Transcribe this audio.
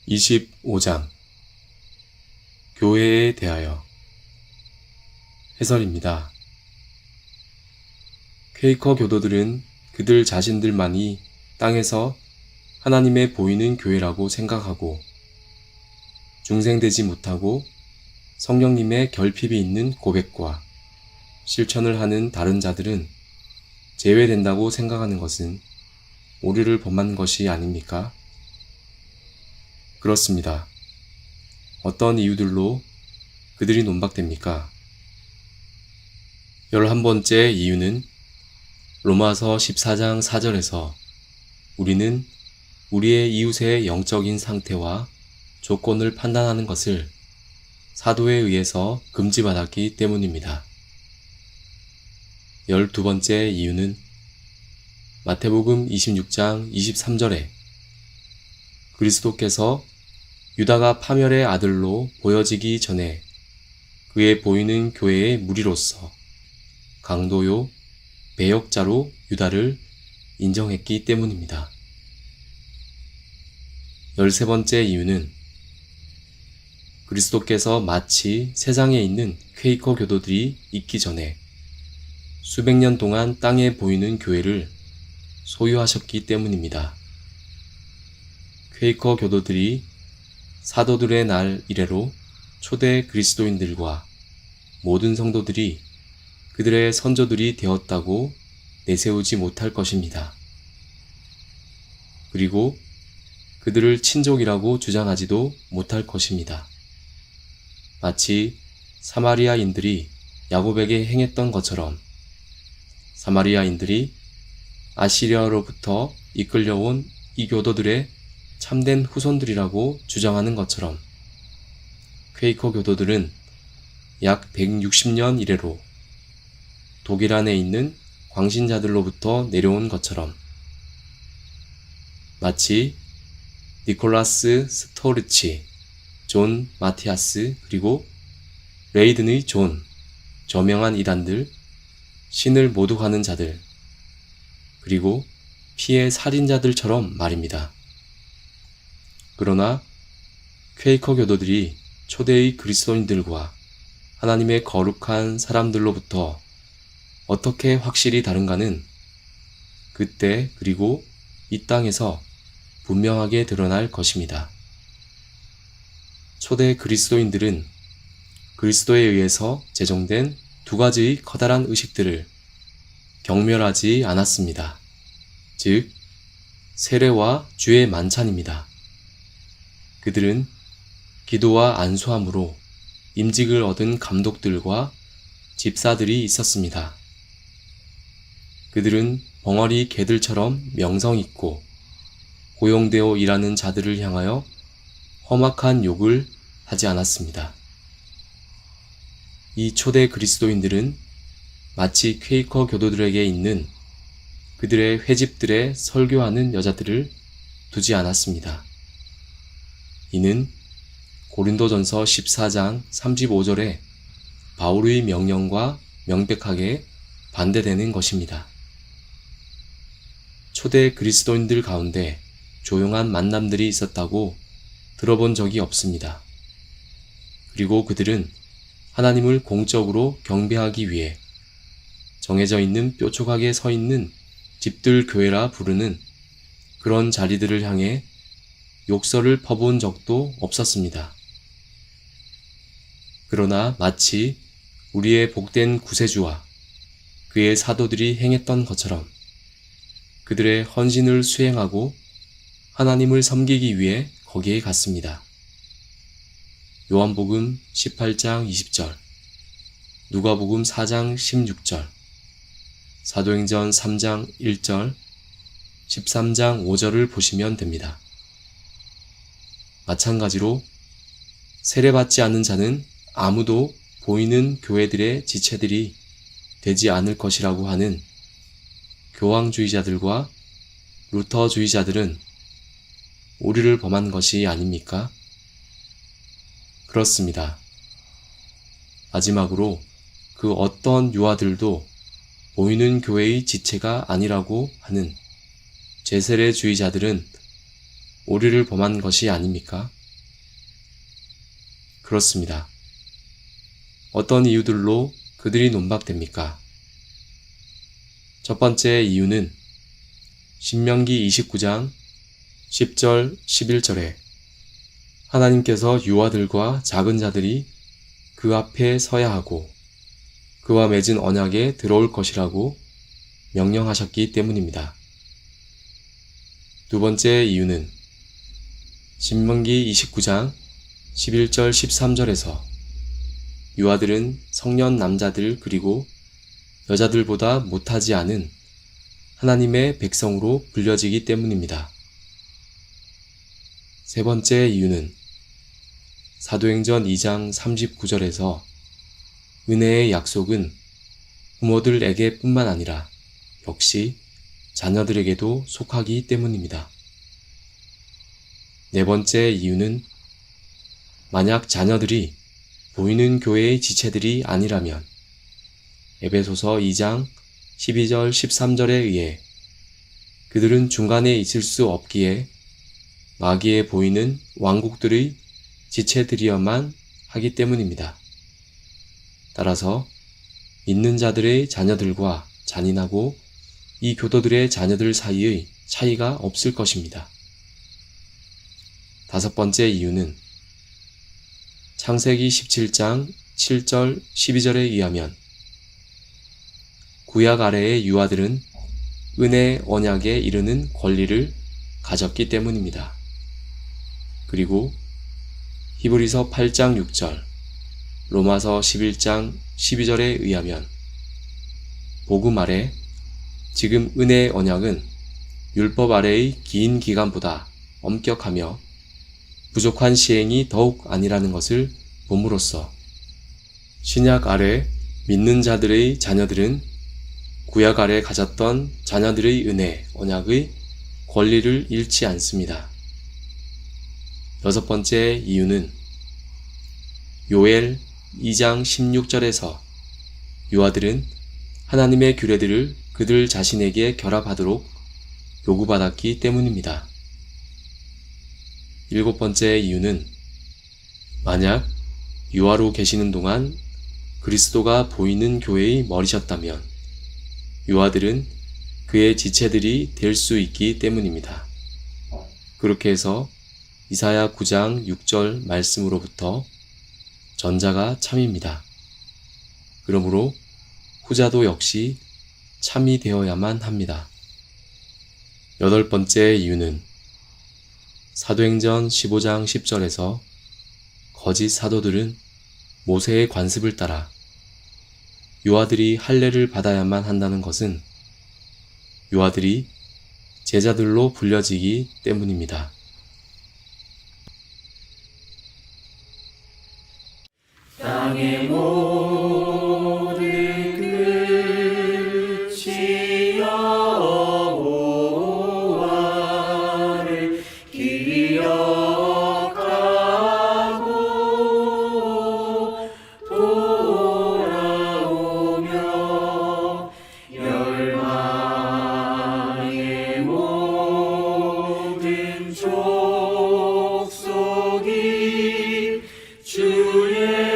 25장 교회에 대하여 해설입니다. 퀘이커 교도들은 그들 자신들만이 땅에서 하나님의 보이는 교회라고 생각하고 중생되지 못하고 성령님의 결핍이 있는 고백과 실천을 하는 다른 자들은 제외된다고 생각하는 것은 오류를 범한 것이 아닙니까? 그렇습니다. 어떤 이유들로 그들이 논박됩니까? 11번째 이유는 로마서 14장 4절에서 우리는 우리의 이웃의 영적인 상태와 조건을 판단하는 것을 사도에 의해서 금지받았기 때문입니다. 12번째 이유는 마태복음 26장 23절에 그리스도께서 유다가 파멸의 아들로 보여지기 전에 그의 보이는 교회의 무리로서 강도요 배역자로 유다를 인정했기 때문입니다. 13번째 이유는 그리스도께서 마치 세상에 있는 퀘이커 교도들이 있기 전에 수백 년 동안 땅에 보이는 교회를 소유하셨기 때문입니다. 퀘이커 교도들이 사도들의 날 이래로 초대 그리스도인들과 모든 성도들이 그들의 선조들이 되었다고 내세우지 못할 것입니다. 그리고 그들을 친족이라고 주장하지도 못할 것입니다. 마치 사마리아인들이 야곱에게 행했던 것처럼 사마리아인들이 아시리아로부터 이끌려온 이 교도들의 참된 후손들이라고 주장하는 것처럼 퀘이커 교도들은 약 160년 이래로 독일 안에 있는 광신자들로부터 내려온 것처럼 마치 니콜라스 스토르치, 존 마티아스 그리고 레이든의 존, 저명한 이단들, 신을 모독하는 자들, 그리고 피해 살인자들처럼 말입니다. 그러나 퀘이커 교도들이 초대의 그리스도인들과 하나님의 거룩한 사람들로부터 어떻게 확실히 다른가는 그때 그리고 이 땅에서 분명하게 드러날 것입니다. 초대 그리스도인들은 그리스도에 의해서 제정된 두 가지의 커다란 의식들을 경멸하지 않았습니다. 즉, 세례와 주의 만찬입니다. 그들은 기도와 안수함으로 임직을 얻은 감독들과 집사들이 있었습니다. 그들은 벙어리 개들처럼 명성 있고 고용되어 일하는 자들을 향하여 험악한 욕을 하지 않았습니다. 이 초대 그리스도인들은 마치 퀘이커 교도들에게 있는 그들의 회집들에 설교하는 여자들을 두지 않았습니다. 이는 고린도전서 14장 35절에 바울의 명령과 명백하게 반대되는 것입니다. 초대 그리스도인들 가운데 조용한 만남들이 있었다고 들어본 적이 없습니다. 그리고 그들은 하나님을 공적으로 경배하기 위해 정해져 있는 뾰족하게 서 있는 집들 교회라 부르는 그런 자리들을 향해 욕설을 퍼부은 적도 없었습니다. 그러나 마치 우리의 복된 구세주와 그의 사도들이 행했던 것처럼 그들의 헌신을 수행하고 하나님을 섬기기 위해 거기에 갔습니다. 요한복음 18장 20절, 누가복음 4장 16절, 사도행전 3장 1절, 13장 5절을 보시면 됩니다. 마찬가지로 세례받지 않는 자는 아무도 보이는 교회들의 지체들이 되지 않을 것이라고 하는 교황주의자들과 루터주의자들은 오류를 범한 것이 아닙니까? 그렇습니다. 마지막으로 그 어떤 유아들도 보이는 교회의 지체가 아니라고 하는 제세례주의자들은 오류를 범한 것이 아닙니까? 그렇습니다. 어떤 이유들로 그들이 논박됩니까? 첫 번째 이유는 신명기 29장 10절, 11절에 하나님께서 유아들과 작은 자들이 그 앞에 서야 하고 그와 맺은 언약에 들어올 것이라고 명령하셨기 때문입니다. 두 번째 이유는 신명기 29장 11절, 13절에서 유아들은 성년 남자들 그리고 여자들보다 못하지 않은 하나님의 백성으로 불려지기 때문입니다. 세 번째 이유는 사도행전 2장 39절에서 은혜의 약속은 부모들에게 뿐만 아니라 역시 자녀들에게도 속하기 때문입니다. 네 번째 이유는 만약 자녀들이 보이는 교회의 지체들이 아니라면 에베소서 2장 12절 13절에 의해 그들은 중간에 있을 수 없기에 마귀에 보이는 왕국들의 지체들이어만 하기 때문입니다. 따라서 믿는 자들의 자녀들과 잔인하고 이 교도들의 자녀들 사이의 차이가 없을 것입니다. 다섯 번째 이유는 창세기 17장 7절 12절에 의하면 구약 아래의 유아들은 은혜 언약에 이르는 권리를 가졌기 때문입니다. 그리고 히브리서 8장 6절, 로마서 11장 12절에 의하면 복음 아래 지금 은혜의 언약은 율법 아래의 긴 기간보다 엄격하며 부족한 시행이 더욱 아니라는 것을 봄으로써 신약 아래 믿는 자들의 자녀들은 구약 아래 가졌던 자녀들의 은혜, 언약의 권리를 잃지 않습니다. 여섯 번째 이유는 요엘 2장 16절에서 유아들은 하나님의 규례들을 그들 자신에게 결합하도록 요구받았기 때문입니다. 일곱 번째 이유는 만약 유아로 계시는 동안 그리스도가 보이는 교회의 머리셨다면 유아들은 그의 지체들이 될 수 있기 때문입니다. 그렇게 해서 이사야 9장 6절 말씀으로부터 전자가 참입니다. 그러므로 후자도 역시 참이 되어야만 합니다. 여덟 번째 이유는 사도행전 15장 10절에서 거짓 사도들은 모세의 관습을 따라 유아들이 할례를 받아야만 한다는 것은 유아들이 제자들로 불려지기 때문입니다. 땅의 모든 끝이 여호와를 기억하고 돌아오며 열방의 모든 족속이 주의